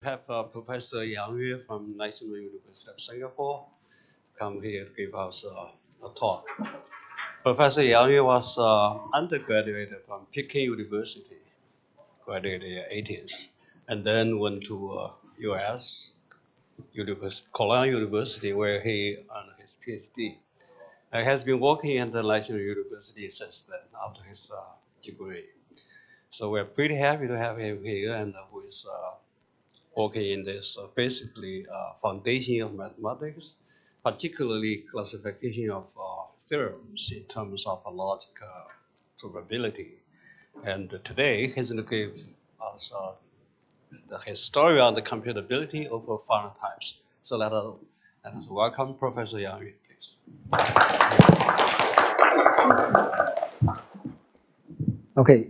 have Professor Yang Yue from National University of Singapore come here to give us a talk. Professor Yang Yue was undergraduate from Peking University, graduated in the 80s, and then went to U.S. Columbia University, where he earned his PhD. He has been working at the National University since then, after his degree. So we're pretty happy to have him here, and who is working in this basically foundation of mathematics, particularly classification of theorems in terms of logical probability. And today he's going to give us his story on the computability of finite types. So let us welcome Professor Yang Yue, please. Okay,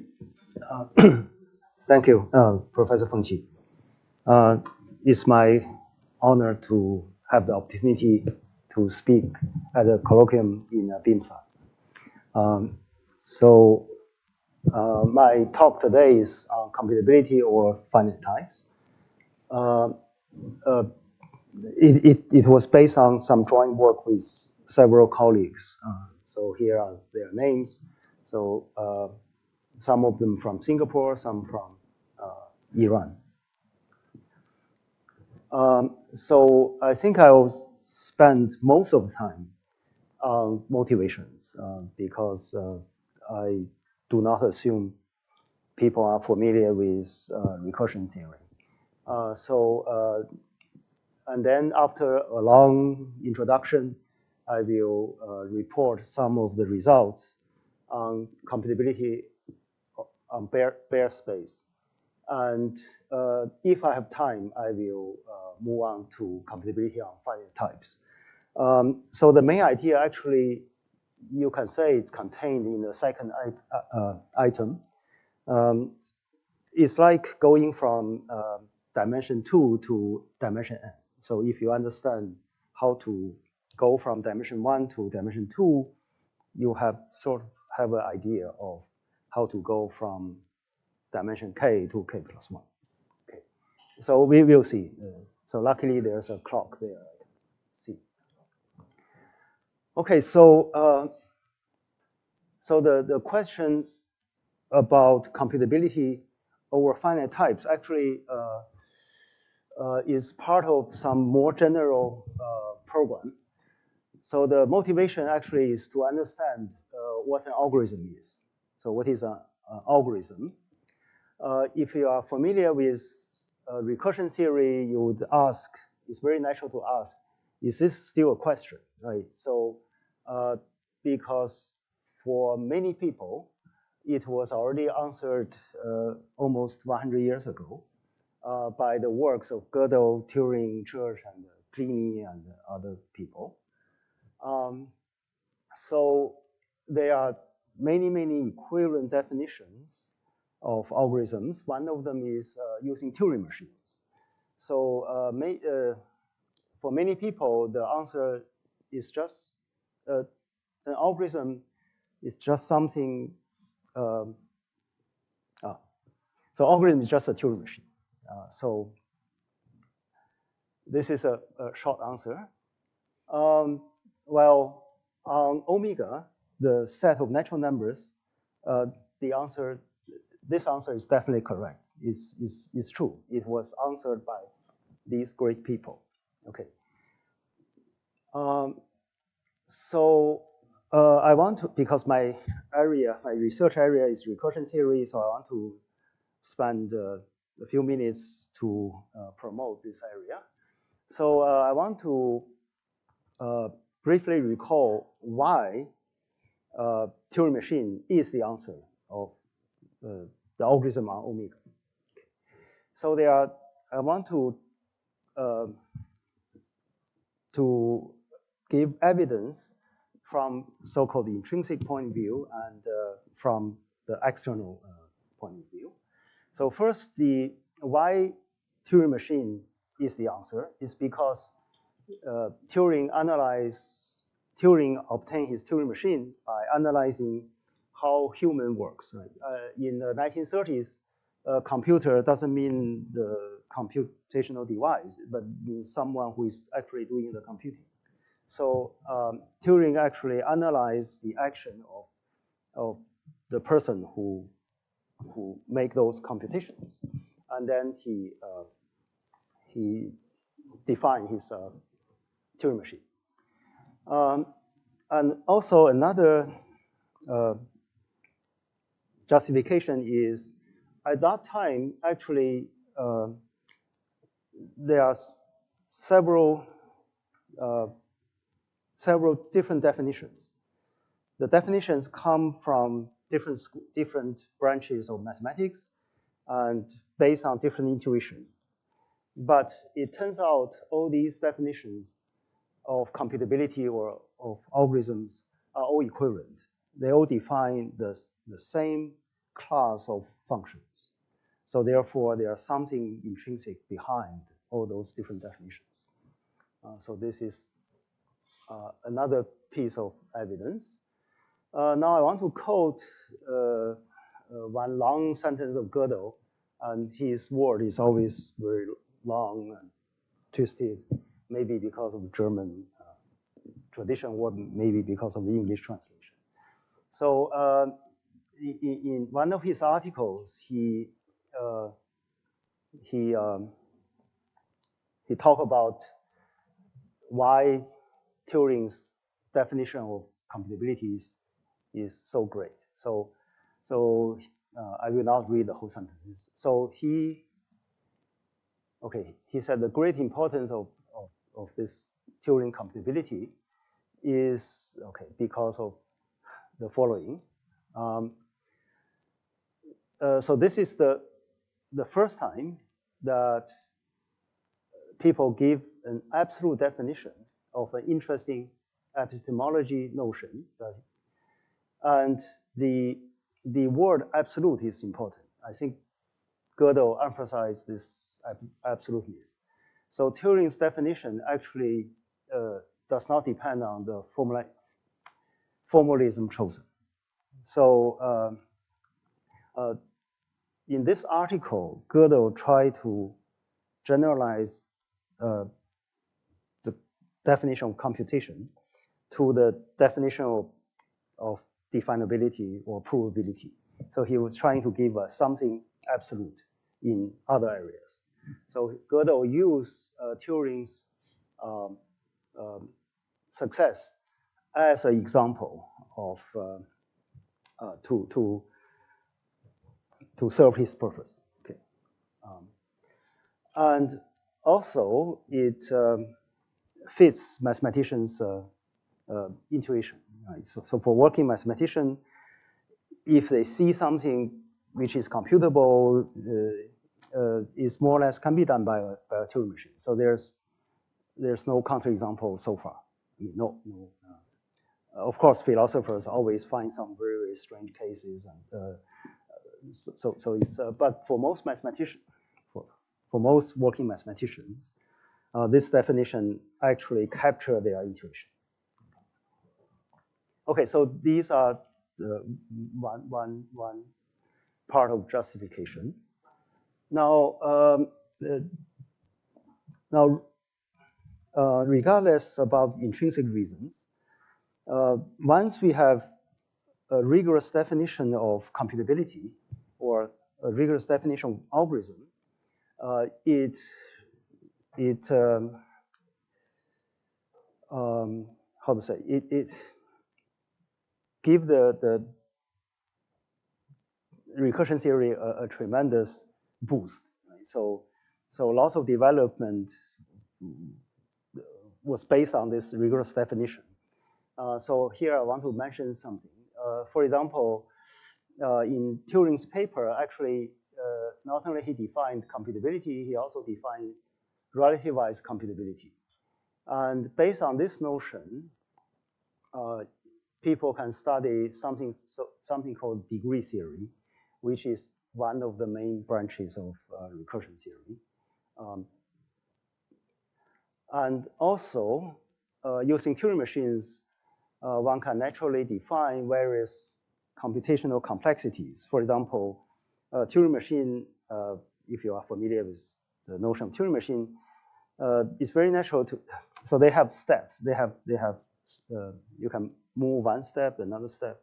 thank you, Professor Feng Qi. It's my honor to have the opportunity to speak at a colloquium in BIMSA. My talk today is on computability or finite types. It was based on some joint work with several colleagues. So here are their names. So some of them from Singapore, some from Iran. So I think I will spend most of the time on motivations because I do not assume people are familiar with recursion theory. And then after a long introduction, I will report some of the results on computability on bare space. And if I have time, I will move on to computability on finite types. So the main idea, actually, you can say it's contained in the second item. It's like going from dimension 2 to dimension n. So if you understand how to go from dimension 1 to dimension 2, you have sort of have an idea of how to go from dimension k to k plus 1. Okay, so we will see. So luckily there's a clock there. See. Okay, so the question about computability over finite types actually is part of some more general program. So the motivation actually is to understand what an algorithm is. So what is an algorithm? If you are familiar with recursion theory, you would ask, it's very natural to ask, is this still a question, right? So because for many people, it was already answered almost 100 years ago by the works of Gödel, Turing, Church, and Pliny, and other people. So there are many equivalent definitions of algorithms. One of them is using Turing machines. So for many people, the answer is just an algorithm is just something. So algorithm is just a Turing machine. So this is a short answer. Well, on omega, the set of natural numbers, this answer is definitely correct. It's true. It was answered by these great people. Okay. So I want to, because my research area is recursion theory, so I want to spend a few minutes to promote this area. So I want to briefly recall why Turing machine is the answer of the algorithm on omega. So I want to give evidence from so-called intrinsic point of view and from the external point of view. So first, why Turing machine is the answer is because Turing obtained his Turing machine by analyzing how human works. Right? In the 1930s, computer doesn't mean the computational device, but means someone who is actually doing the computing. So Turing actually analyzed the action of the person who make those computations, and then he defined his Turing machine. And also another justification is, at that time, actually, there are several different definitions. The definitions come from different branches of mathematics and based on different intuition. But it turns out all these definitions of computability or of algorithms are all equivalent. They all define the same class of functions. So therefore, there is something intrinsic behind all those different definitions. So this is another piece of evidence. Now I want to quote one long sentence of Gödel, and his word is always very long and twisted, maybe because of German tradition, or maybe because of the English translation. So in one of his articles, he talked about why Turing's definition of computability is so great. So I will not read the whole sentence. So he said the great importance of this Turing computability is because of the following. So this is the first time that people give an absolute definition of an interesting epistemology notion, and the word absolute is important. I think Gödel emphasized this absoluteness. So Turing's definition actually does not depend on the formalism chosen. So in this article, Gödel tried to generalize the definition of computation to the definition of definability or provability. So he was trying to give us something absolute in other areas. So Gödel used Turing's success as an example of to serve his purpose. Okay, and also it fits mathematicians' intuition. Right? So for working mathematician, if they see something which is computable, is more or less can be done by a Turing machine. So there's no counterexample so far. No. Of course, philosophers always find some very, very strange cases, and so it's. But for most mathematicians, for most working mathematicians, this definition actually captures their intuition. Okay, so these are one part of justification. Now, regardless about intrinsic reasons, once we have a rigorous definition of computability or a rigorous definition of algorithm, it give the recursion theory a tremendous boost. Right? So lots of development was based on this rigorous definition. So here I want to mention something. For example, in Turing's paper, actually, not only he defined computability, he also defined relativized computability. And based on this notion, people can study something called degree theory, which is one of the main branches of recursion theory. And also, using Turing machines, one can naturally define various computational complexities. For example, Turing machine, if you are familiar with the notion of Turing machine, it's very natural to, so they have steps. You can move one step, another step.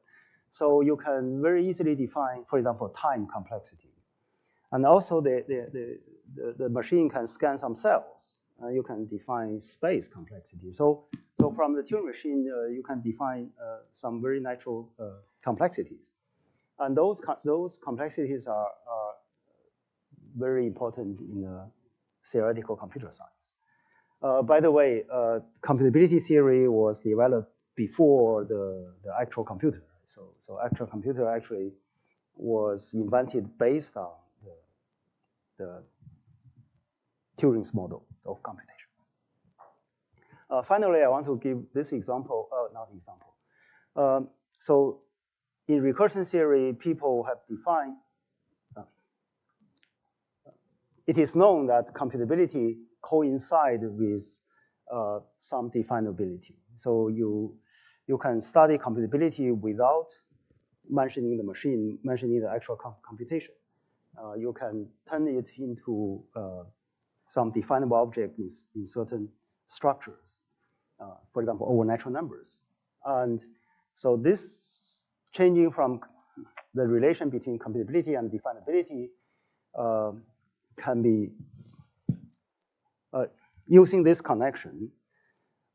So you can very easily define, for example, time complexity. And also the machine can scan some cells. You can define space complexity. So from the Turing machine, you can define some very natural complexities. And those complexities are very important in theoretical computer science. By the way, computability theory was developed before the actual computer. So actual computer actually was invented based on the Turing's model of computation. Finally, I want to give this example, not example. So in recursion theory, people have defined, it is known that computability coincides with some definability. So you can study computability without mentioning the machine, mentioning the actual computation. You can turn it into some definable object in certain structures, for example, over natural numbers. And so this changing from the relation between computability and definability can be, using this connection,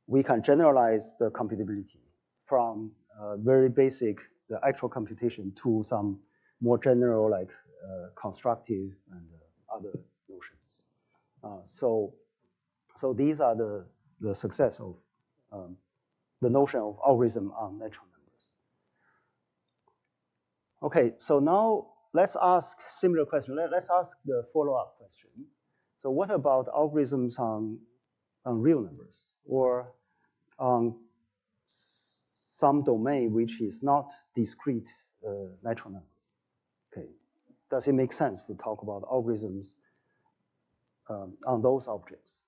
we can generalize the computability from very basic, the actual computation, to some more general, like constructive and other notions. So these are the success of the notion of algorithm on natural numbers. Okay, so now let's ask similar question. Let's ask the follow-up question. So what about algorithms on real numbers, or on some domain which is not discrete natural numbers? Okay, does it make sense to talk about algorithms on those objects?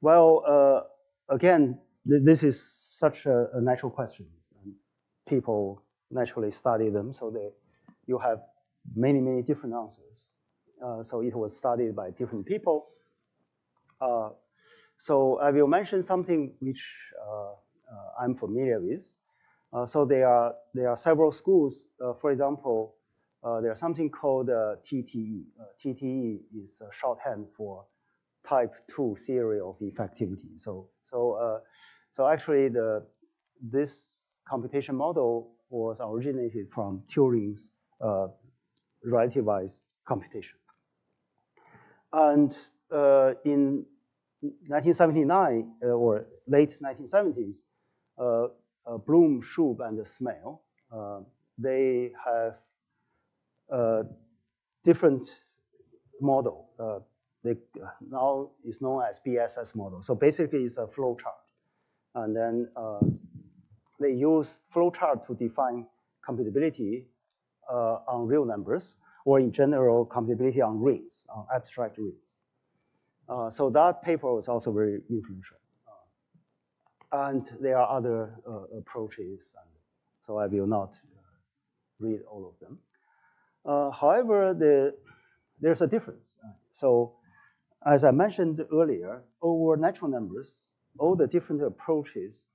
Well, again, this is such a natural question. People naturally study them, so you have many different answers. So it was studied by different people. So I will mention something which I'm familiar with. So there are several schools. For example, there's something called TTE. TTE is a shorthand for type 2 theory of effectivity. So actually this computation model was originated from Turing's relativized computation. And in 1979 or late 1970s, Bloom, Shub, and Smale, they have a different model. Now it's known as BSS model. So basically it's a flow chart. And then they use flow chart to define computability on real numbers, or in general, computability on rings, on abstract rings. So that paper was also very influential. And there are other approaches, and so I will not read all of them. However, there's a difference. So as I mentioned earlier, over natural numbers, all the different approaches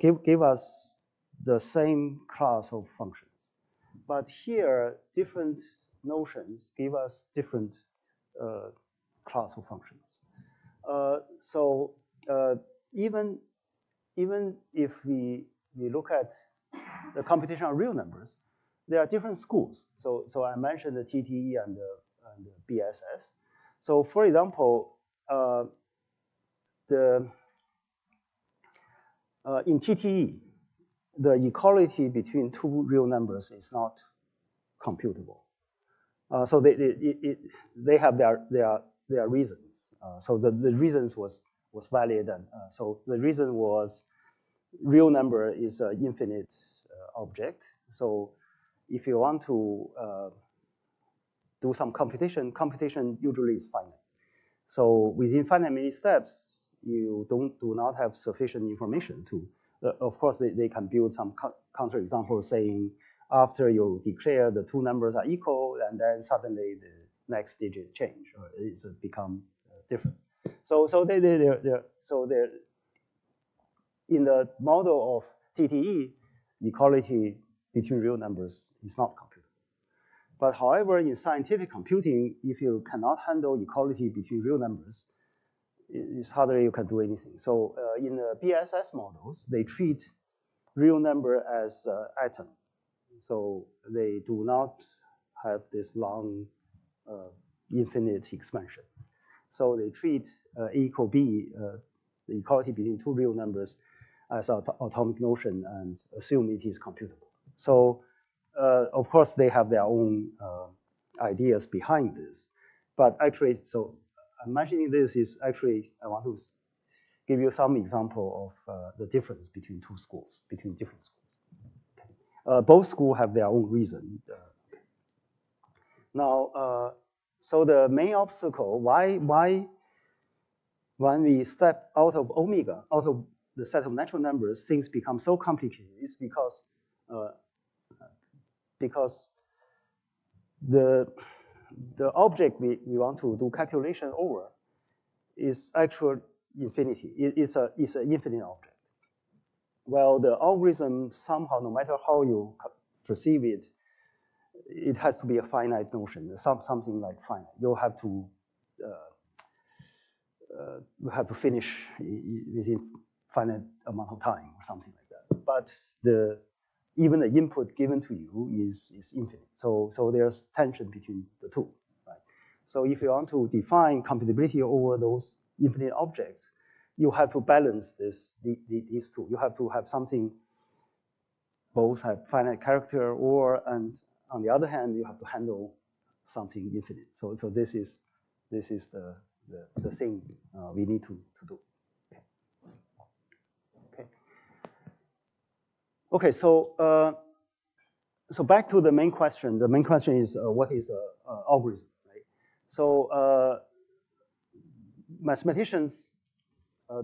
give us the same class of functions. But here, different notions give us different class of functions. So even if we look at the computation on real numbers, there are different schools. So I mentioned the TTE and the BSS. So for example, in TTE, the equality between two real numbers is not computable. So they have their reasons. So the reasons was valid, and so the reason was real number is an infinite object. So if you want to do some computation usually is finite. So within finite many steps, you do not have sufficient information to. Of course, they can build some counterexamples saying after you declare the two numbers are equal, and then suddenly next digit change, or it's become different. So they're in the model of TTE, equality between real numbers is not computable. But however, in scientific computing, if you cannot handle equality between real numbers, it's harder you can do anything. So in the BSS models, they treat real number as atom. So they do not have this long infinite expansion. So they treat A equal B, the equality between two real numbers, as an atomic notion and assume it is computable. So of course, they have their own ideas behind this. But actually, so I'm mentioning this is actually, I want to give you some example of the difference between two schools, between different schools. Okay. Both schools have their own reason. Now, so the main obstacle, why when we step out of omega, out of the set of natural numbers, things become so complicated, is because the object we want to do calculation over is actual infinity. It's an infinite object. Well, the algorithm somehow, no matter how you perceive it, it has to be a finite notion, something like finite. You have to finish within finite amount of time or something like that. But even the input given to you is infinite. So there's tension between the two, right? So if you want to define computability over those infinite objects, you have to balance these two. You have to have something both have finite character, and on the other hand, you have to handle something infinite. So this is the thing we need to do. Okay, so back to the main question. The main question is what is an algorithm, right? So mathematicians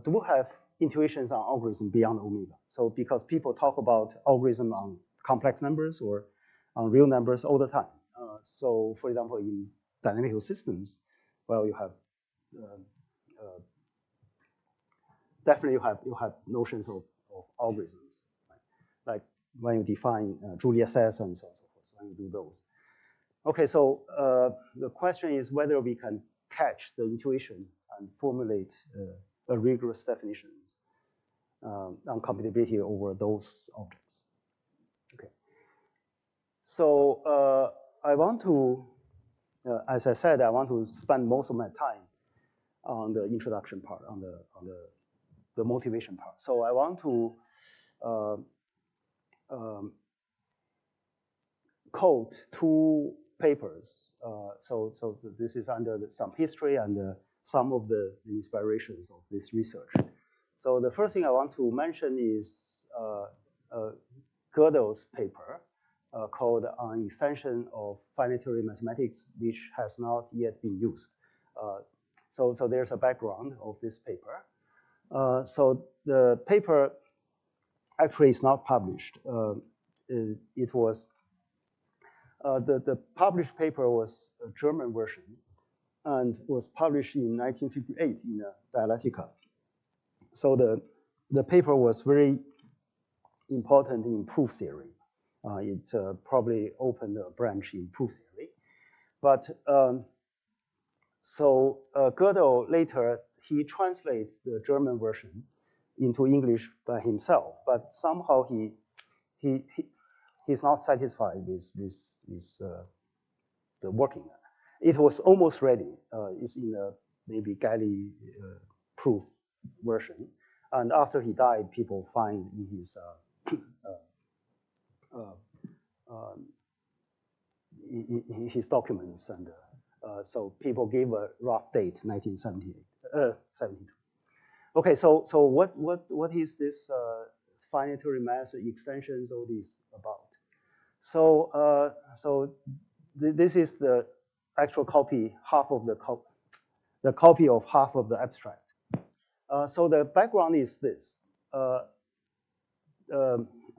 do have intuitions on algorithm beyond omega. So because people talk about algorithm on complex numbers or on real numbers all the time. So for example, in dynamical systems, well, you have definitely you have notions of algorithms. Like when you define Julia says and so on and so forth, when you do those. Okay, so the question is whether we can catch the intuition and formulate a rigorous definitions on computability over those objects. Okay. So I want to, as I said, I want to spend most of my time on the introduction part, on the motivation part. So I want to quote two papers. So this is under some history and some of the inspirations of this research. So the first thing I want to mention is Gödel's paper called On Extension of Finitary Mathematics, which has not yet been used. So there's a background of this paper. So the paper actually is not published. It was the published paper was a German version and was published in 1958 in Dialectica. So the paper was very important in proof theory. It probably opened a branch in proof theory. But so Gödel later, he translates the German version into English by himself, but somehow he's not satisfied with the working. It was almost ready. It's in a maybe Galley proof version. And after he died, people find in his his documents, and so people gave a rough date, 1978, 72. Okay, so what is this finitary math extensions, all these about? So this is the actual copy, half of the copy of half of the abstract. So the background is this.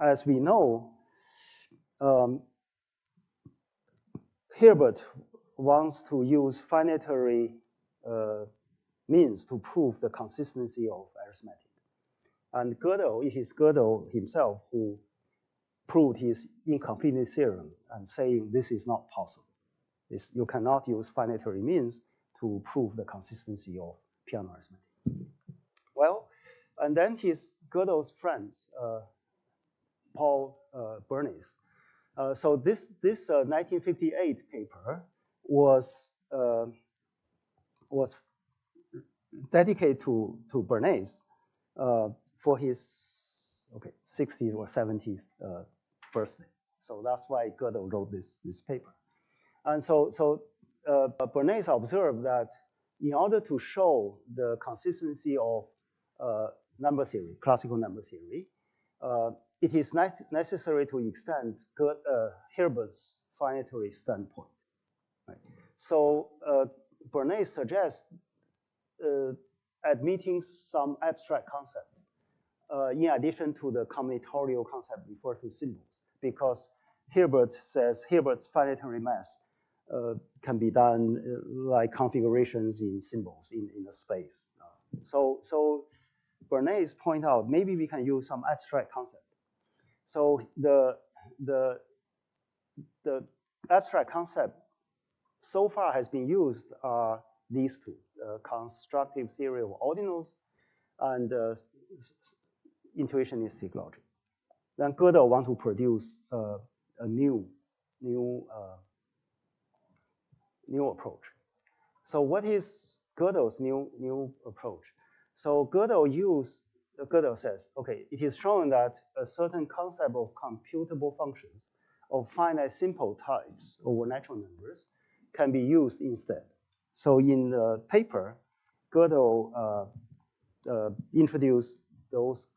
As we know, Hilbert wants to use finitary means to prove the consistency of arithmetic. And Gödel, it is Gödel himself who proved his incompleteness theorem and saying this is not possible. You cannot use finitary means to prove the consistency of piano arithmetic. Well, and then Gödel's friends, Paul Bernays. So this 1958 paper was dedicated to Bernays for his 60th or 70th birthday. So that's why Gödel wrote this paper. And so Bernays observed that in order to show the consistency of number theory, classical number theory, it is necessary to extend Hilbert's finitary standpoint. Right? So Bernays suggests admitting some abstract concept in addition to the combinatorial concept referred to symbols, because Hilbert says Hilbert's finitary math can be done like configurations in symbols in a space. So Bernays point out maybe we can use some abstract concept. So the abstract concept so far has been used are these two, constructive theory of ordinals and intuitionistic logic. Then Gödel want to produce a new approach. So what is Gödel's new approach? So Gödel says, okay, it is shown that a certain concept of computable functions of finite simple types over natural numbers can be used instead. So in the paper, Gödel introduced those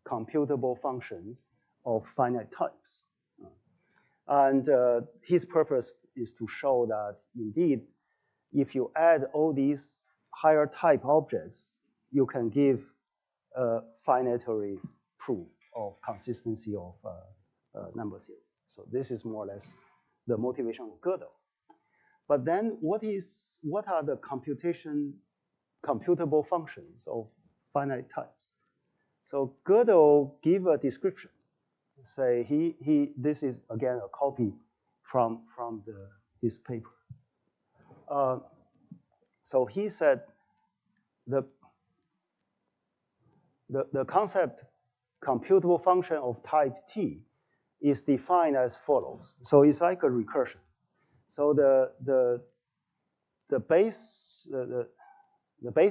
computable functions of finite types. And his purpose is to show that indeed, if you add all these higher type objects, you can give a finitary proof of consistency of number theory. So this is more or less the motivation of Gödel. But then what are the computable functions of finite types? So Gödel give a description. Say this is again a copy from his paper. So he said the concept computable function of type T is defined as follows. So it's like a recursion. So the base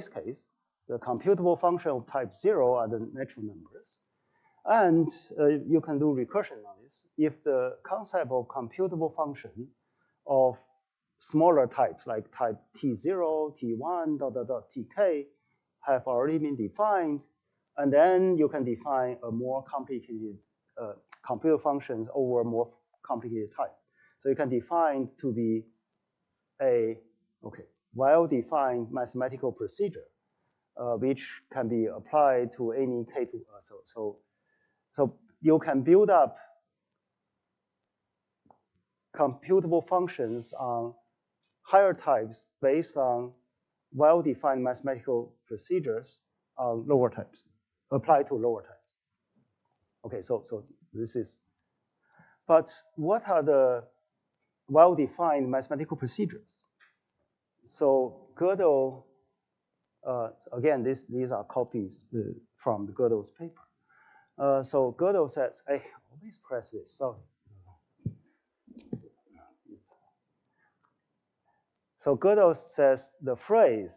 case, the computable function of type 0 are the natural numbers. And you can do recursion on this. If the concept of computable function of smaller types like type T0, T1, ... Tk have already been defined, and then you can define a more complicated computer functions over more complicated type. So you can define to be a well-defined mathematical procedure, which can be applied to any K2. So you can build up computable functions on higher types based on well-defined mathematical procedures on lower types, applied to lower types. Okay, so this is, but what are the well-defined mathematical procedures? So Gödel, again, these are copies from Gödel's paper. So Gödel says, I always press this, sorry. So Gödel says the phrase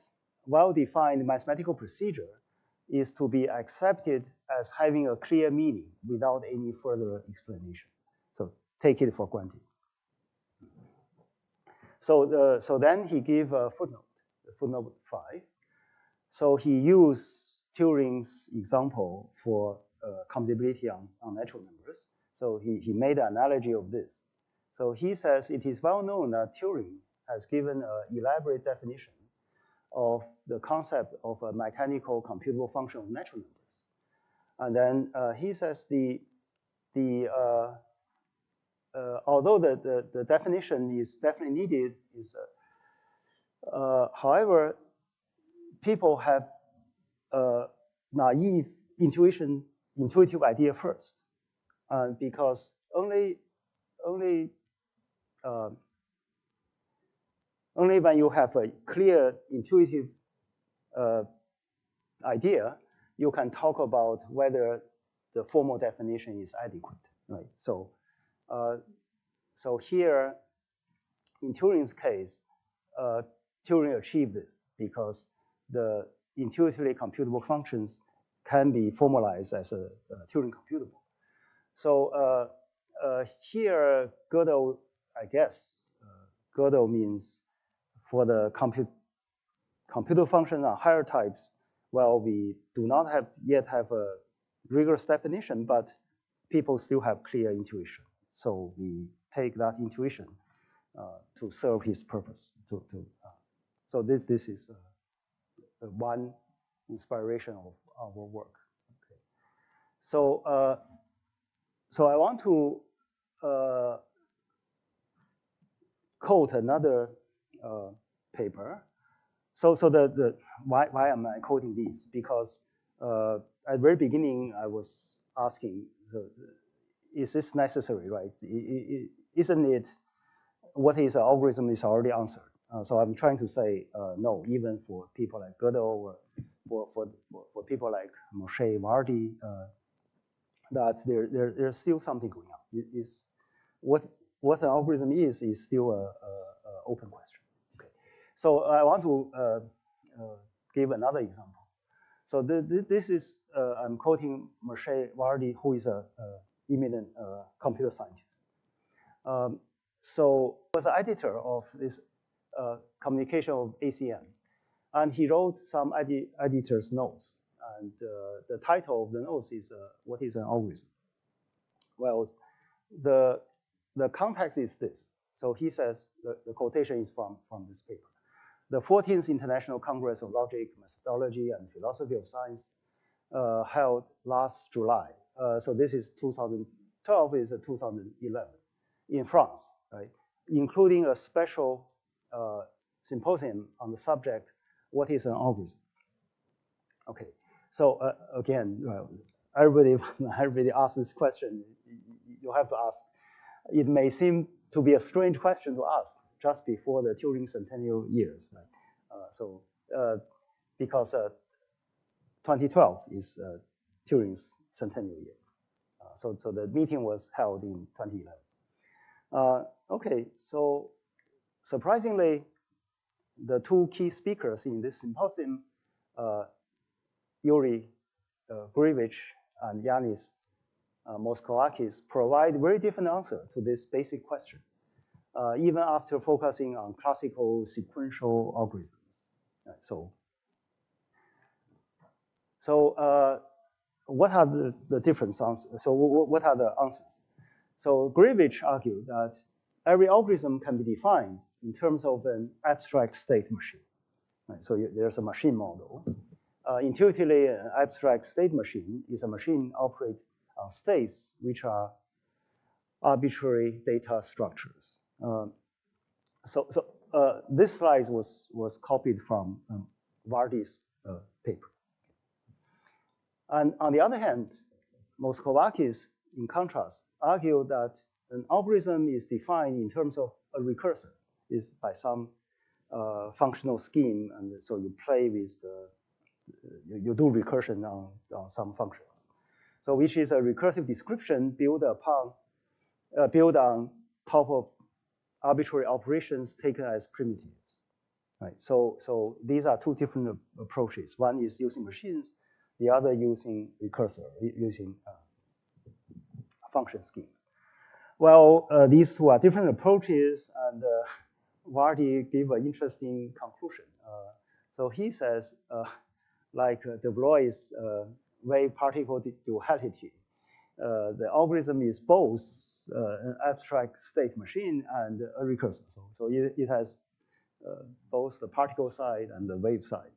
well-defined mathematical procedure is to be accepted as having a clear meaning without any further explanation. So take it for granted. So then he gave a footnote 5. So he used Turing's example for computability on natural numbers. So he made an analogy of this. So he says it is well known that Turing has given an elaborate definition of the concept of a mechanical computable function of natural numbers. And then he says the although the definition is definitely needed, however, people have a naive intuitive idea first, because only when you have a clear intuitive idea, you can talk about whether the formal definition is adequate, right? So, so here, in Turing's case, Turing achieved this because the intuitively computable functions can be formalized as a Turing computable. So here, Gödel, I guess, Gödel means for the computable functions on higher types, well, we do not yet have a rigorous definition, but people still have clear intuition. So we take that intuition to serve his purpose. So this is one inspiration of our work. Okay. So so I want to quote another paper. So why am I quoting these? Because at the very beginning I was asking, is this necessary, right? Isn't it? What is an algorithm is already answered. So I'm trying to say no, even for people like Gödel, or for people like Moshe Vardi, that there's still something going on. Is what an algorithm is still a open question. Okay, so I want to give another example. So this is I'm quoting Moshe Vardi, who is a eminent computer scientist. So he was an editor of this communication of ACM, and he wrote some editor's notes. And the title of the notes is "What is an algorithm?" Well, the context is this. So he says the quotation is from this paper. The 14th International Congress of Logic, Methodology, and Philosophy of Science held last July. So this is 2012, is 2011 in France, right? Including a special symposium on the subject, what is an algorithm? Okay, so again, everybody asks this question. You have to ask. It may seem to be a strange question to ask just before the Turing centennial years, right? Because 2012 is Turing's centennial year. So the meeting was held in 2011. Okay, so surprisingly, the two key speakers in this symposium, Yuri Grivich and Yanis Moskowakis, provide very different answer to this basic question, even after focusing on classical sequential algorithms. Right, so what are the different answers? So what are the answers? So Grivich argued that every algorithm can be defined in terms of an abstract state machine. Right? So there's a machine model. Intuitively, an abstract state machine is a machine operated on states which are arbitrary data structures. This slide was copied from Vardi's paper. And on the other hand, Moskowakis, in contrast, argued that an algorithm is defined in terms of a recursor, is by some functional scheme, and so you play with you do recursion on some functions. So which is a recursive description built on top of arbitrary operations taken as primitives. Right. So these are two different approaches. One is using machines, the other using recursor, using function schemes. Well, these two are different approaches, and Vardi gave an interesting conclusion. So he says, like de Broglie's wave-particle duality, the algorithm is both an abstract state machine and a recursor. So it has both the particle side and the wave side.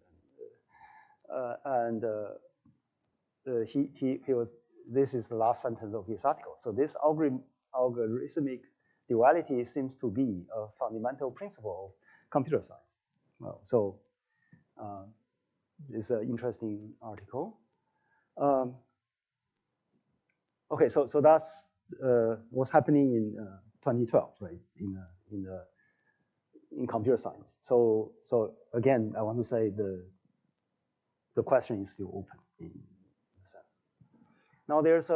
This is the last sentence of his article. So this algorithm algorithmic duality seems to be a fundamental principle of computer science. Well, so it's an interesting article. Okay, so that's what's happening in 2012, right? In computer science. So again, I want to say the question is still open in a sense. Now there's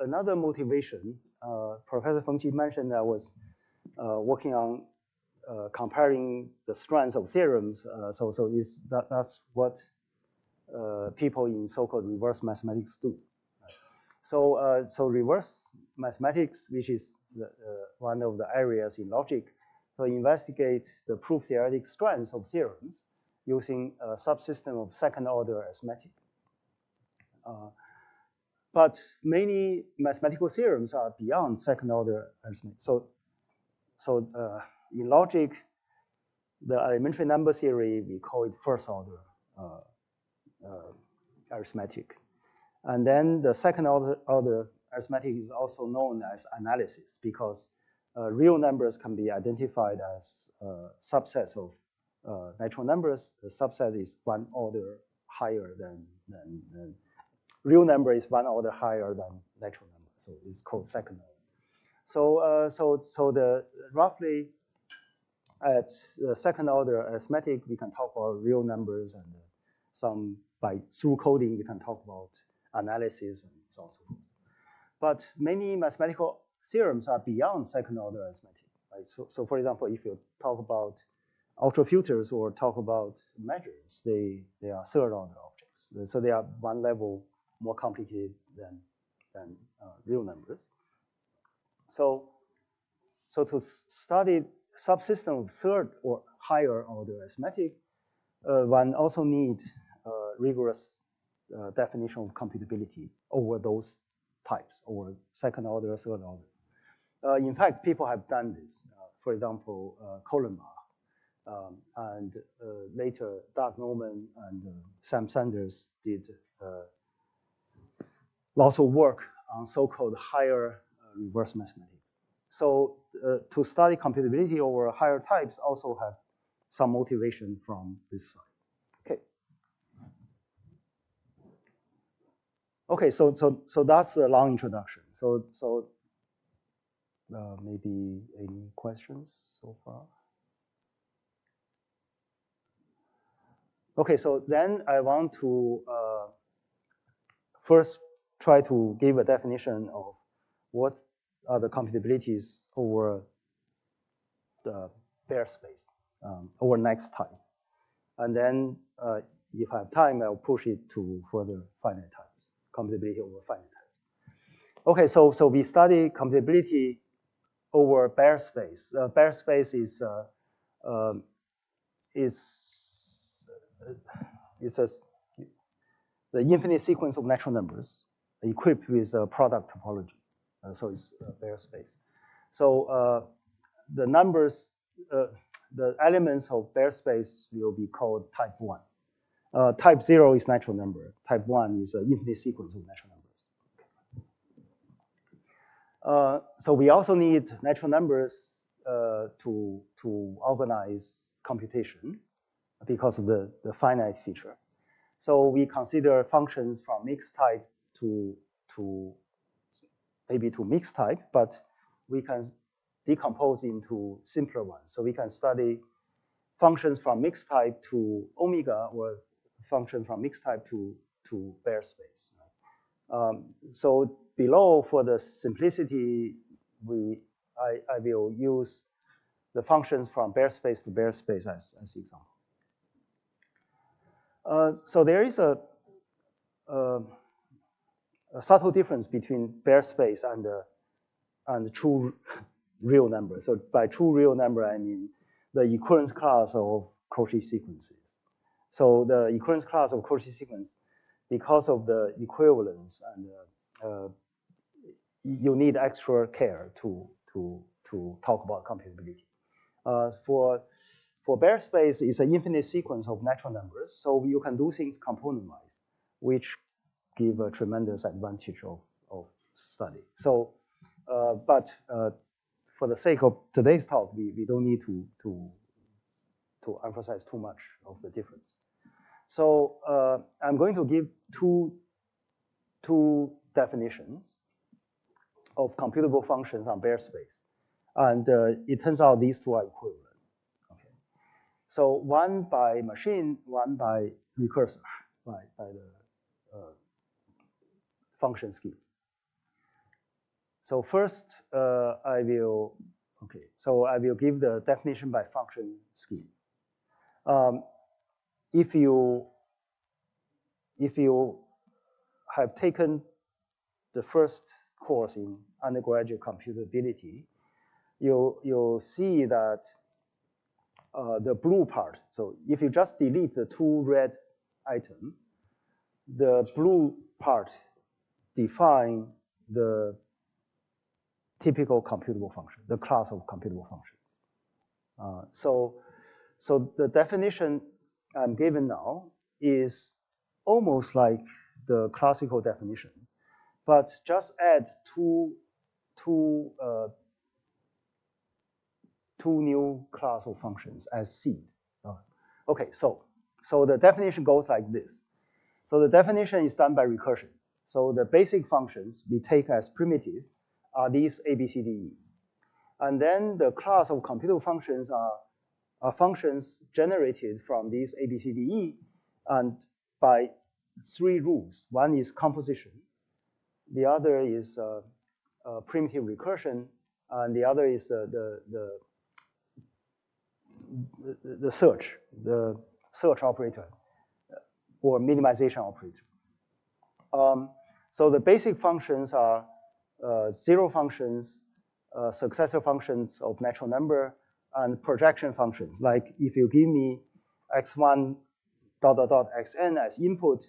another motivation. Professor Feng Qi mentioned that I was working on comparing the strands of theorems. That's what people in so-called reverse mathematics do. So reverse mathematics, which is one of the areas in logic, to investigate the proof-theoretic strands of theorems using a subsystem of second-order arithmetic. But many mathematical theorems are beyond second-order arithmetic. So in logic, the elementary number theory, we call it first-order arithmetic. And then the second-order arithmetic is also known as analysis because real numbers can be identified as subsets of natural numbers. The subset is one order higher than real number is one order higher than natural number, so it's called second order. So the roughly at the second order arithmetic, we can talk about real numbers, and some through coding we can talk about analysis and so on and so forth. But many mathematical theorems are beyond second order arithmetic, right? So for example, if you talk about ultrafilters or talk about measures, they are third order objects. So they are one level more complicated than real numbers. So to study subsystem of third or higher order arithmetic, one also needs rigorous definition of computability over those types, over second order, third order. In fact, people have done this. For example, Colomar, and later Doug Norman and Sam Sanders did lots of work on so-called higher reverse mathematics. So to study computability over higher types also have some motivation from this side. Okay, so that's a long introduction. So maybe any questions so far? Okay, so then I want to first try to give a definition of what are the computabilities over the bare space, over next type. And then if I have time, I'll push it to further finite types, computability over finite types. Okay, so we study computability over bare space. Bare space is the infinite sequence of natural numbers equipped with a product topology. So it's bare space. So the numbers, the elements of bare space will be called type 1. Type 0 is natural number. Type 1 is an infinite sequence of natural numbers. So we also need natural numbers to organize computation because of the finite feature. So we consider functions from mixed type to maybe to mixed type, but we can decompose into simpler ones. So we can study functions from mixed type to omega, or function from mixed type to bare space. So below, for the simplicity, I will use the functions from bare space to bare space as example. So there is a subtle difference between bare space and true real number. So by true real number, I mean the equivalence class of Cauchy sequences. So the equivalence class of Cauchy sequence, because of the equivalence, and you need extra care to talk about computability. For bare space, it's an infinite sequence of natural numbers, so you can do things component-wise, which give a tremendous advantage of study. So But for the sake of today's talk, we don't need to emphasize too much of the difference. So I'm going to give two definitions of computable functions on bare space. And it turns out these two are equivalent. Okay. So one by machine, one by recursive, by the function scheme. So first, I will give the definition by function scheme. If you have taken the first course in undergraduate computability, you'll see that the blue part, so if you just delete the two red items, the blue part define the typical computable function, the class of computable functions. So the definition I'm given now is almost like the classical definition, but just add two new class of functions as seed. Okay, so the definition goes like this. So the definition is done by recursion. So the basic functions we take as primitive are these A, B, C, D, E. And then the class of computable functions are functions generated from these A, B, C, D, E, and by three rules. One is composition, the other is primitive recursion, and the other is the search operator or minimization operator. So the basic functions are zero functions, successor functions of natural number, and projection functions. Like if you give me x1 ... xn as input,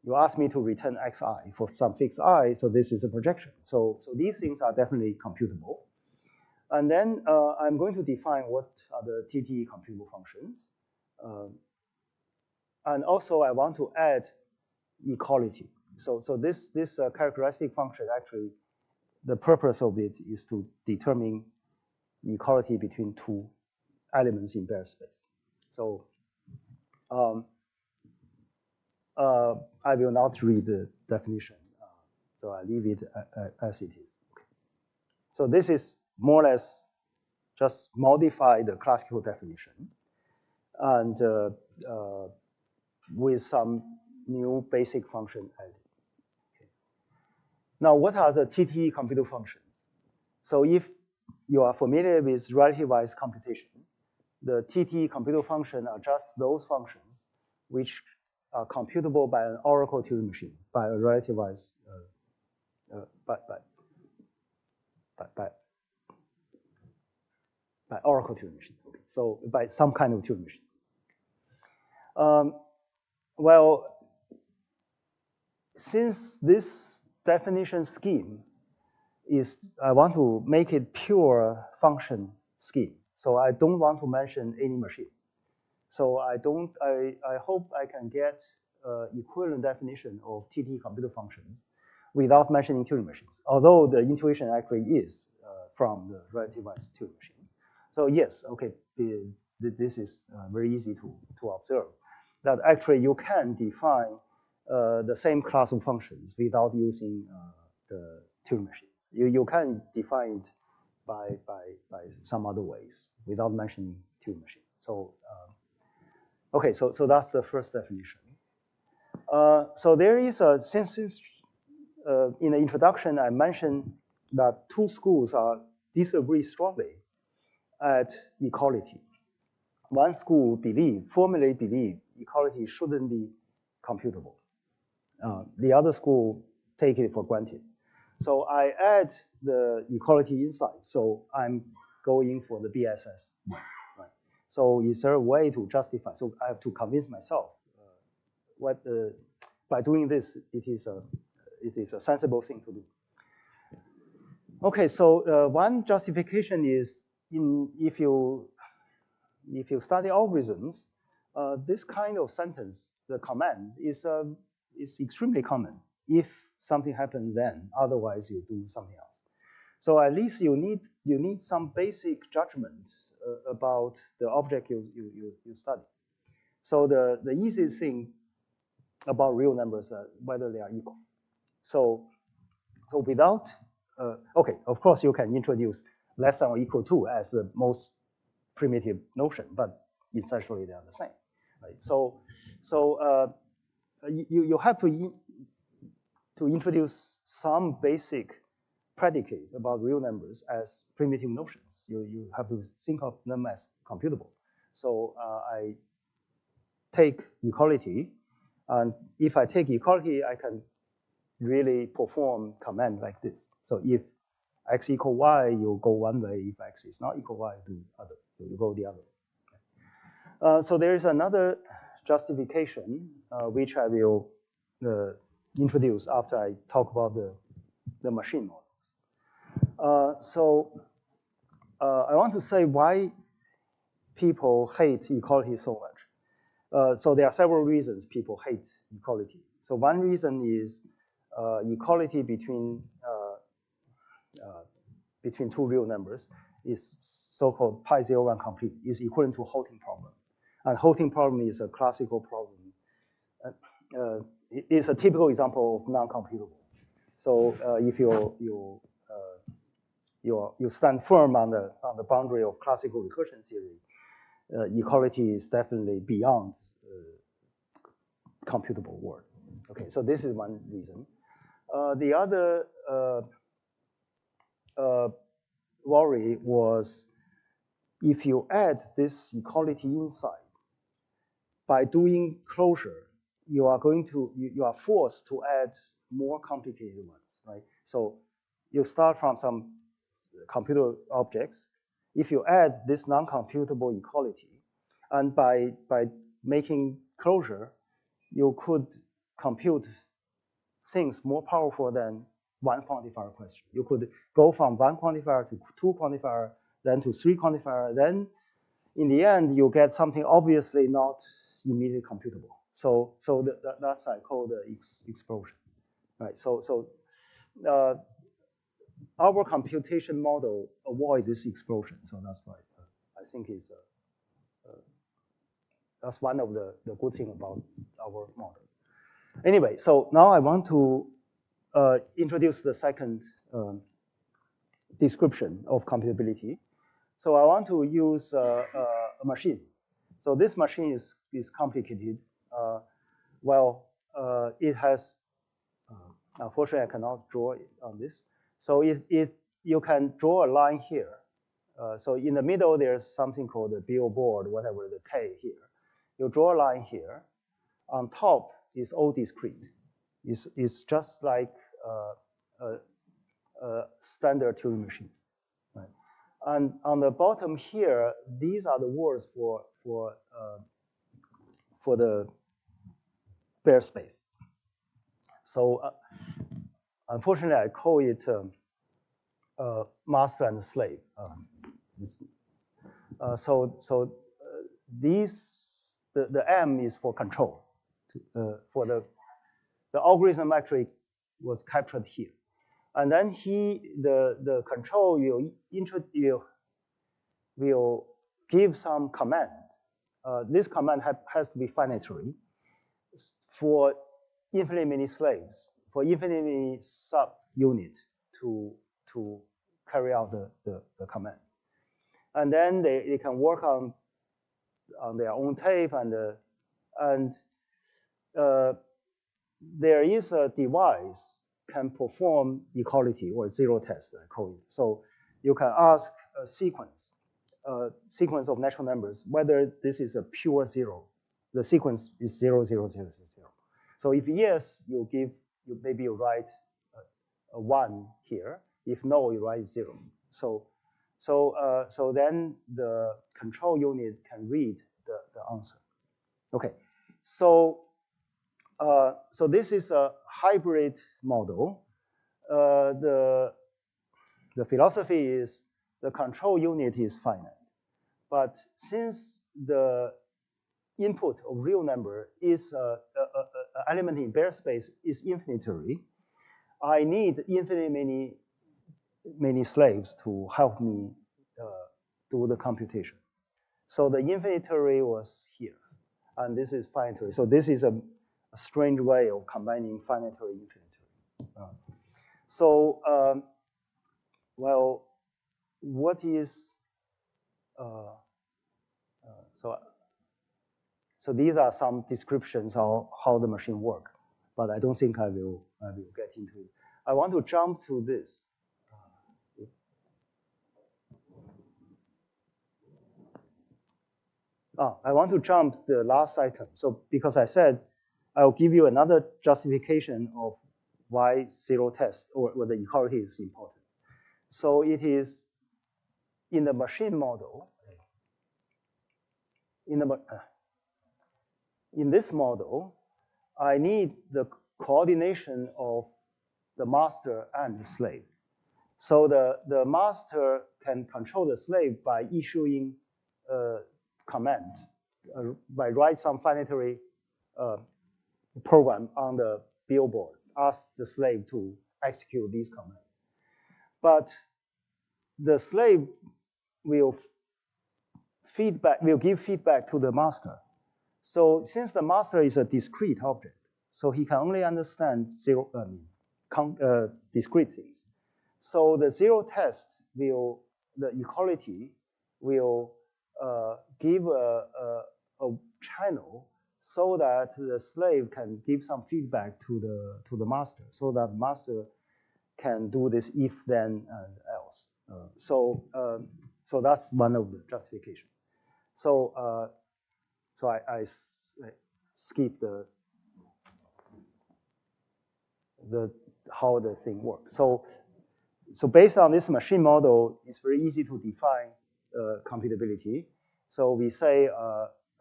you ask me to return xi for some fixed I, so this is a projection. So these things are definitely computable. And then I'm going to define what are the TTE computable functions. And also I want to add equality. So this characteristic function, actually, the purpose of it is to determine equality between two elements in bare space. So I will not read the definition, so I leave it as it is. Okay. So this is more or less just modify the classical definition, and with some new basic function added. Okay. Now, what are the TTE computable functions? So if you are familiar with relativized computation, the TTE computable functions are just those functions which are computable by an oracle Turing machine, by a relativized, by oracle Turing machine. Okay. So by some kind of Turing machine. Well, since this definition scheme is, I want to make it pure function scheme. So I don't want to mention any machine. So I hope I can get equivalent definition of TTE computer functions without mentioning Turing machines, although the intuition actually is from the relativized Turing machine. So yes, okay, this is very easy to observe, that actually you can define the same class of functions without using the Turing machines. You can define it by some other ways without mentioning Turing machine. So okay, so that's the first definition. So there is a, since in the introduction I mentioned that two schools disagree strongly at equality. One school formally believe equality shouldn't be computable. The other school take it for granted. So I add the equality inside. So I'm going for the BSS one, right? So is there a way to justify? So I have to convince myself by doing this, it is a sensible thing to do. Okay, so one justification is if you study algorithms, this kind of sentence, the command is extremely common. If something happens, then otherwise you do something else. So at least you need some basic judgment about the object you study. So the easiest thing about real numbers are whether they are equal. So without, okay, of course you can introduce less than or equal to as the most primitive notion, but essentially they are the same, right? So you have to introduce some basic predicate about real numbers as primitive notions. You have to think of them as computable. So I take equality, and if I take equality, I can really perform command like this. So if x equal y, you go one way. If x is not equal y, you go the other way. So there is another justification which I will introduce after I talk about the machine models. I want to say why people hate equality so much. So there are several reasons people hate equality. So one reason is equality between two real numbers is so-called pi 0 1 complete, is equivalent to halting problem. And halting problem is a classical problem. It's a typical example of non-computable. So if you stand firm on the boundary of classical recursion theory, equality is definitely beyond computable world. Okay, so this is one reason. The other worry was if you add this equality inside, by doing closure, you are forced to add more complicated ones, right? So you start from some computable objects. If you add this non-computable equality, and by making closure, you could compute things more powerful than one quantifier question. You could go from one quantifier to two quantifier, then to three quantifier, then in the end, you get something obviously not immediately computable. So that's I call the explosion, right? So our computation model avoid this explosion. So that's why I think is that's one of the good thing about our model. Anyway, so now I want to introduce the second description of computability. So I want to use a machine. So this machine is complicated. It has, unfortunately, I cannot draw it on this. So you can draw a line here. So in the middle, there's something called the billboard, whatever the K here. You draw a line here. On top is all discrete. It's just like a standard Turing machine. Right? And on the bottom here, these are the words for the bare space. So unfortunately, I call it master and slave. The M is for control. For the algorithm actually was captured here, and then the control will give some command. This command has to be finitary for infinitely many slaves, for infinitely many subunits to carry out the command. And then they can work on their own tape, and there is a device can perform equality or zero test, I call it. So you can ask a sequence of natural numbers whether this is a pure zero. The sequence is 0, 0, 0, 0, 0. So if yes, maybe you write a 1 here. If no, you write 0. So then the control unit can read the answer. Okay, so this is a hybrid model. The philosophy is the control unit is finite, but since the input of real number is an element in bare space is infinitary, I need infinitely many many slaves to help me do the computation. So the infinitary was here, and this is finitary. So this is a strange way of combining finitary and infinitary. Well, what is so these are some descriptions of how the machine works, but I don't think I will get into it. I want to jump to this. I want to jump the last item. So because I said I'll give you another justification of why zero test or the equality is important. So it is in the machine model. In this model, I need the coordination of the master and the slave. So the master can control the slave by issuing a command, by write some finitary program on the billboard, ask the slave to execute these commands. But the slave will give feedback to the master. So since the master is a discrete object, so he can only understand discrete things. So the zero test the equality will give a channel so that the slave can give some feedback to the master, so that master can do this if, then, and else. So that's one of the justification. So I skip the how the thing works. So based on this machine model, it's very easy to define computability. So we say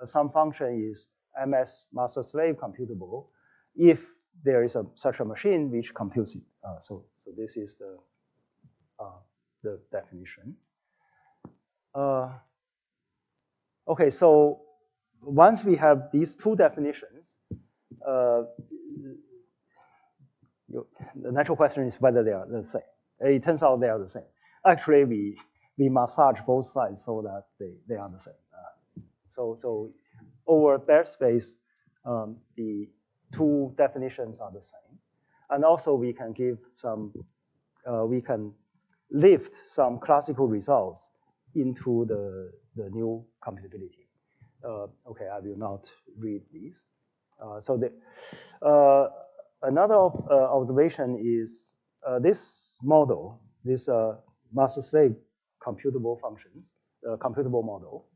some function is MS master slave computable if there is such a machine which computes it. So this is the definition. Okay, so once we have these two definitions, the natural question is whether they are the same. It turns out they are the same. Actually, we massage both sides so that they are the same. So over bare space, the two definitions are the same. And also we can give some, we can lift some classical results into the new computability. Okay, I will not read these. Another observation is this model, this master-slave computable functions, computable model,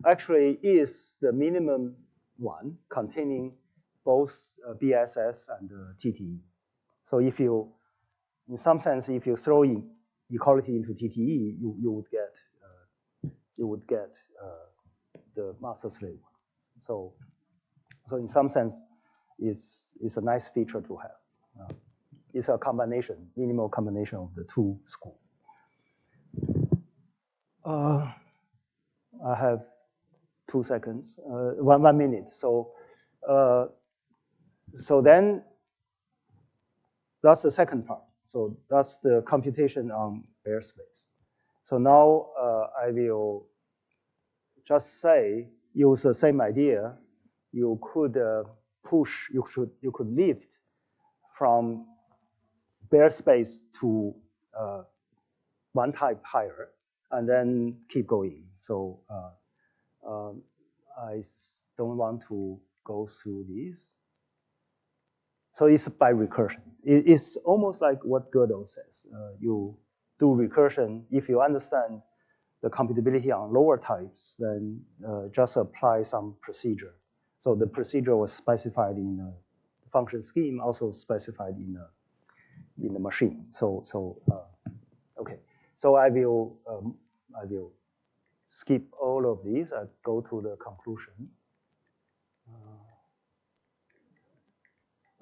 actually is the minimum one containing both BSS and TTE. So if you, in some sense, if you throw in equality into TTE, you would get the master-slave one. So in some sense, it's a nice feature to have. It's a combination, minimal combination of the two schools. I have 2 seconds, 1 minute. So then that's the second part. So that's the computation on bare space. So now I will just say, use the same idea. You could push, you could lift from bare space to one type higher, and then keep going. So I don't want to go through these. So it's by recursion. It's almost like what Gödel says. You do recursion. If you understand the computability on lower types, then just apply some procedure. So the procedure was specified in the function scheme, also specified in the machine. Okay. So I will skip all of these. I go to the conclusion.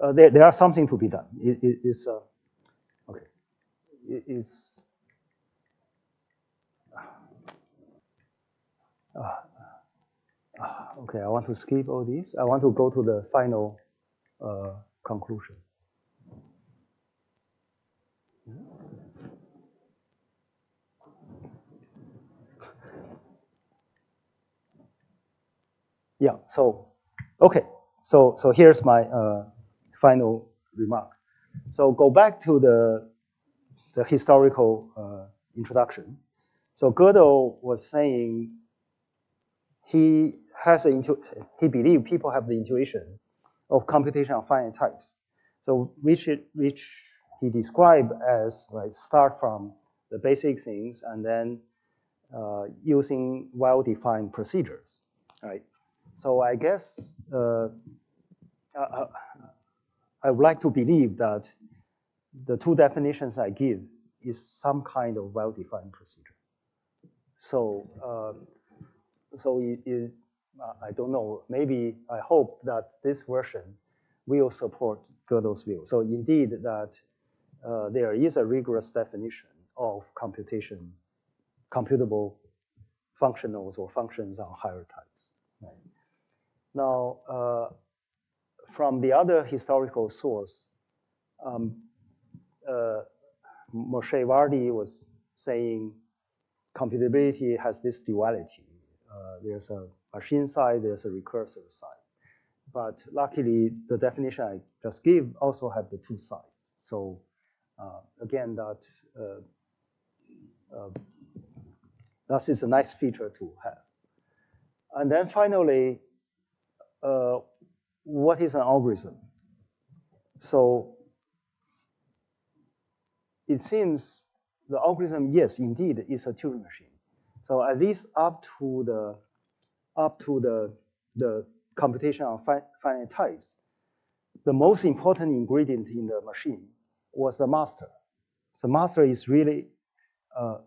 There are something to be done. It's okay. It's okay. I want to skip all these. I want to go to the final conclusion. Yeah, so, okay. So here's my final remark. So go back to the historical introduction. So Gödel was saying he believed people have the intuition of computation of finite types. So which he described as, right, start from the basic things and then using well-defined procedures, right? So I guess I would like to believe that the two definitions I give is some kind of well-defined procedure. So, I don't know, maybe I hope that this version will support Gödel's view. So indeed that there is a rigorous definition of computation, computable functionals or functions on higher types. Right? Now, from the other historical source, Moshe Vardi was saying computability has this duality. There's a machine side, there's a recursive side. But luckily, the definition I just gave also have the two sides. So again, that is a nice feature to have. And then finally, what is an algorithm? So it seems the algorithm, yes, indeed, is a Turing machine. So at least up to the computation of finite types, the most important ingredient in the machine was the master. So master is really a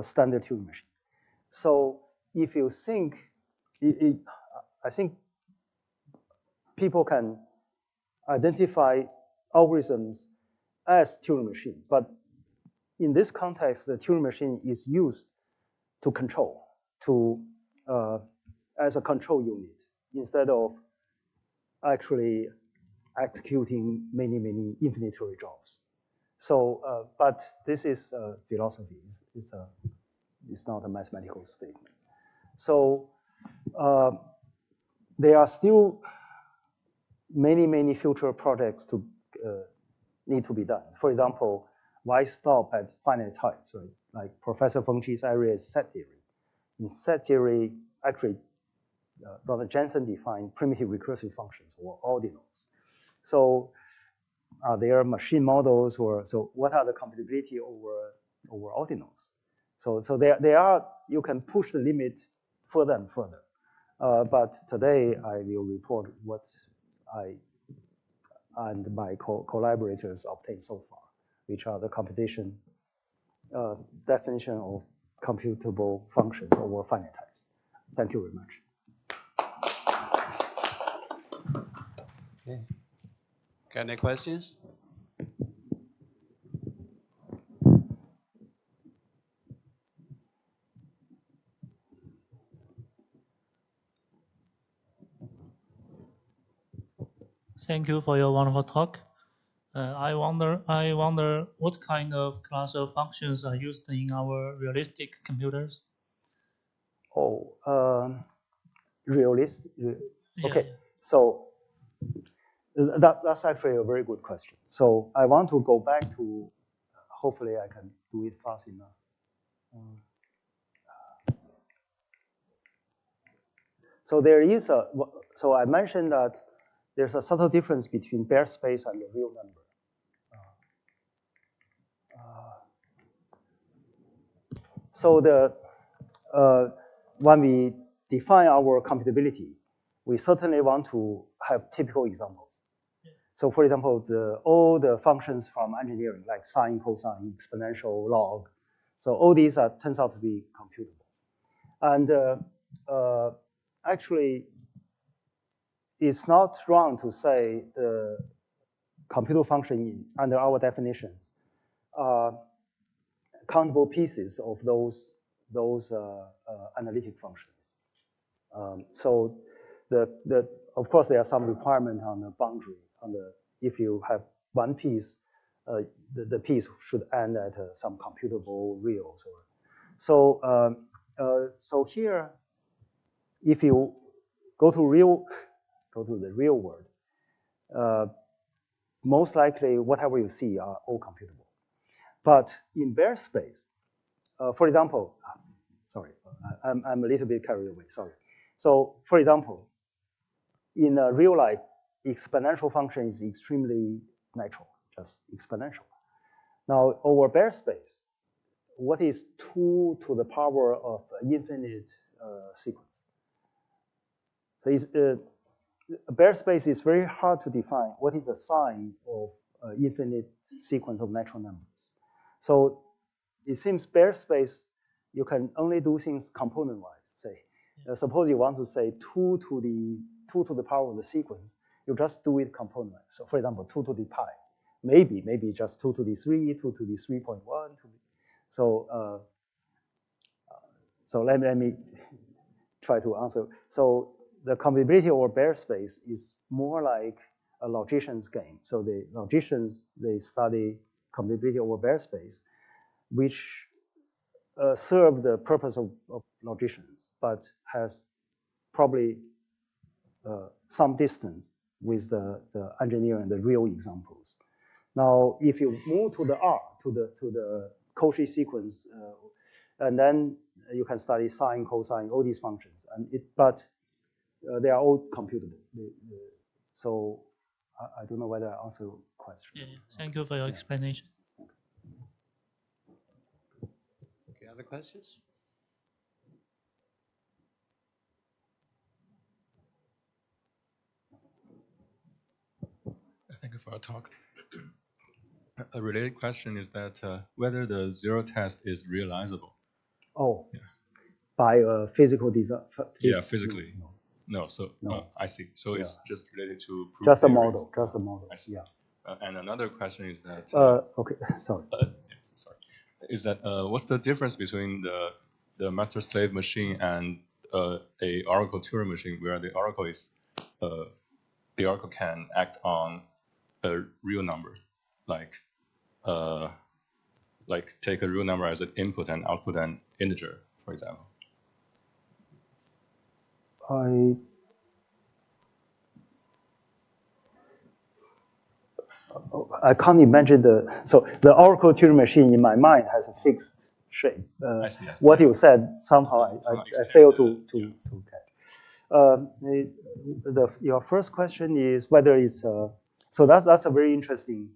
standard Turing machine. So if you think, I think people can identify algorithms as Turing machine, but in this context, the Turing machine is used to control, as a control unit, instead of actually executing many infinitary jobs. So, but this is philosophy. It's not a mathematical statement. So there are still many future projects to need to be done. For example, why stop at finite types? Right? Like Professor Fengqi's area is set theory. In set theory, actually, Dr. Jensen defined primitive recursive functions or ordinals. So there are machine models, so what are the computability over ordinals? So there are, you can push the limit further and further. But today I will report what I and my collaborators obtained so far, which are the computation definition of computable functions over finite types. Thank you very much. Okay. Any questions? Thank you for your wonderful talk. I wonder what kind of class of functions are used in our realistic computers? Oh, realistic. Okay, Yeah. so that's actually a very good question. So I want to go back to, hopefully I can do it fast enough. So there is so I mentioned that there's a subtle difference between bare space and the real number. So when we define our computability, we certainly want to have typical examples. So for example, all the functions from engineering, like sine, cosine, exponential, log, so all these turns out to be computable. And actually, it's not wrong to say the computable function under our definitions are countable pieces of those analytic functions. So of course, there are some requirements on the boundary. If you have one piece, the piece should end at some computable reals. So here, if you go to the real world, most likely whatever you see are all computable. But in bare space, for example, sorry, I'm a little bit carried away, sorry. So for example, in real life, exponential function is extremely natural, just exponential. Now, over bare space, what is 2 to the power of infinite sequence? So bare space is very hard to define. What is the sign of infinite sequence of natural numbers? So it seems bare space, you can only do things component-wise. Say, suppose you want to say 2 to the power of the sequence, you just do it component. So for example, 2 to the pi. Maybe just 2 to the 3, 2 to the 3.1. So let me try to answer. So the computability over bare space is more like a logician's game. So the logicians, they study computability over bare space, which serve the purpose of logicians, but has probably some distance with the engineering and the real examples. Now, if you move to the R, to the Cauchy sequence, and then you can study sine, cosine, all these functions, but they are all computable. So I don't know whether I answered your question. Yeah, thank you for your explanation. Okay, other questions? Thank you for your talk. A related question is that whether the zero test is realizable. Oh, yeah. By a physical design? Yeah, physically. No, I see. So it's just related to proof just theory. A model, just a model. I see. Yeah. And another question is that. Okay, sorry. Sorry. Is that what's the difference between the master-slave machine and a Oracle Turing machine, where the Oracle can act on a real number, like take a real number as an input and output an integer, for example. I can't imagine so the Oracle Turing machine in my mind has a fixed shape. I see. What you said, somehow I failed to catch. Your first question is whether it's, so that's a very interesting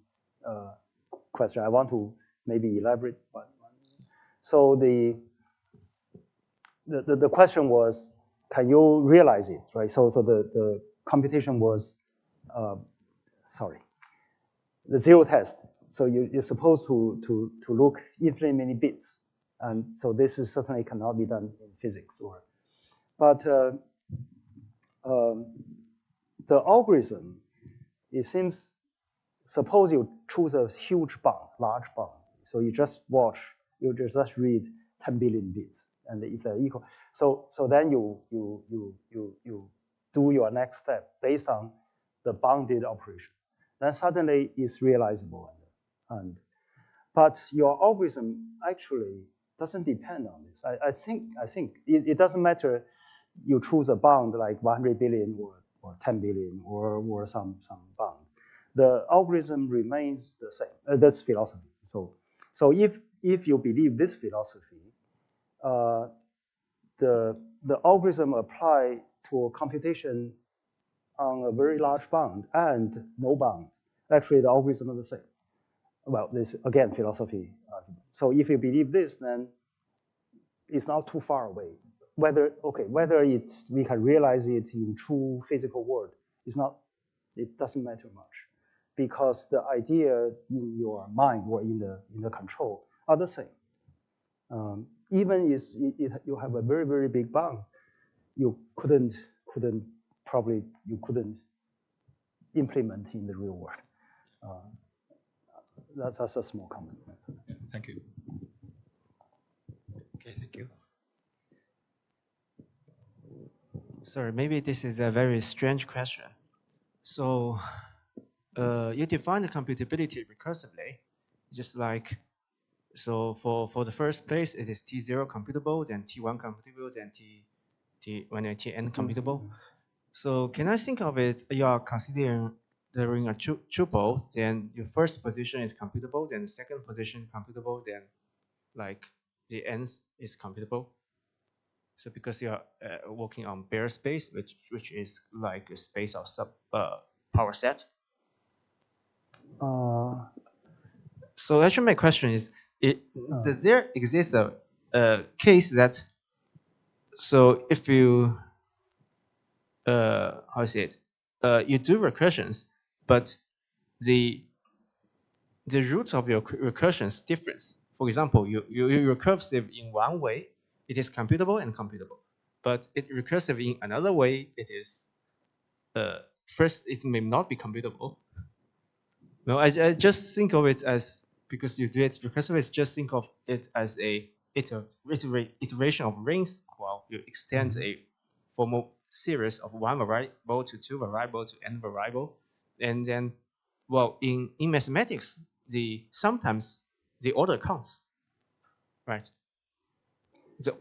question. I want to maybe elaborate. So the question was, can you realize it, right? So the computation was, the zero test. So you're supposed to look infinitely many bits. And so this is certainly cannot be done in physics. But the algorithm, it seems, suppose you choose a huge bound, large bound. So you just read 10 billion bits. And if they're equal, so then you do your next step based on the bounded operation. Then suddenly it's realizable. But your algorithm actually doesn't depend on this. I think it doesn't matter you choose a bound like 100 billion or 10 billion or some bound. The algorithm remains the same. That's philosophy. So if you believe this philosophy, the algorithm apply to a computation on a very large bound and no bound. Actually, the algorithm are the same. Well, this again philosophy argument. So if you believe this, then it's not too far away. Whether we can realize it in true physical world, it doesn't matter much, because the idea in your mind or in the control are the same. Even if you have a very, very big bound, you couldn't implement in the real world. That's a small comment. Yeah, thank you. Okay, thank you. Sorry, maybe this is a very strange question. So you define the computability recursively, just like, so for the first place, it is T0 computable, then T1 computable, then Tn computable. So can I think of it, you are considering a tuple, then your first position is computable, then the second position computable, then like the ends is computable. So because you are working on bare space, which is like a space of sub power set. So actually my question is, does there exist a case that, so if you, how to say it, you do recursions, but the roots of your recursions difference. For example, you recursive in one way, it is computable and computable, but it recursive in another way, it is first it may not be computable. No, I just think of it as, because you do it recursive, just think of it as a iteration of rings. Well, you extend a formal series of one variable to two variable to n variable, and then, well, in mathematics, sometimes the order counts, right? So,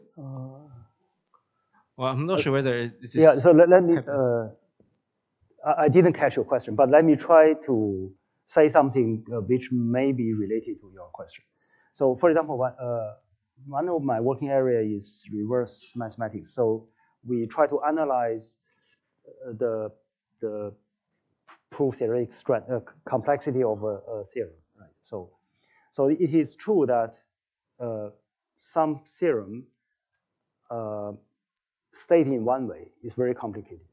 well, I'm not sure whether it is. Yeah, so let me, I didn't catch your question, but let me try to say something which may be related to your question. So for example, one of my working area is reverse mathematics. So we try to analyze the proof theoretic complexity of a theorem. Right? So it is true that some theorem stated in one way is very complicated.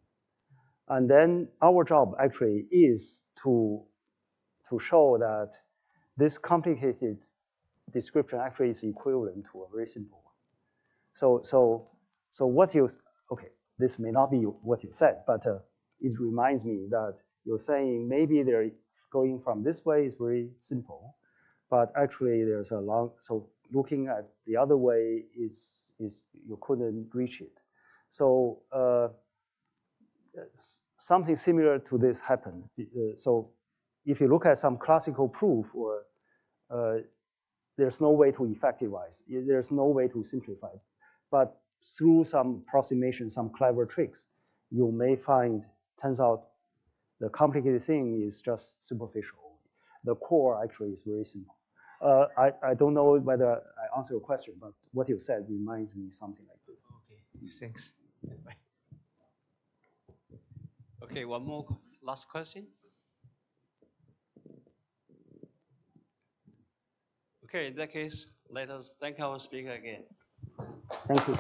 And then our job actually is to show that this complicated description actually is equivalent to a very simple one. So what you, okay, this may not be what you said, but it reminds me that you're saying maybe they're going from this way is very simple, but actually there's a long, so looking at the other way is you couldn't reach it. So something similar to this happened. So if you look at some classical proof, or there's no way to effectivize, there's no way to simplify it. But through some approximation, some clever tricks, you may find, turns out the complicated thing is just superficial. The core actually is very simple. I don't know whether I answer your question, but what you said reminds me something like this. Okay, thanks. Bye. Okay, one more last question. Okay, in that case, let us thank our speaker again. Thank you.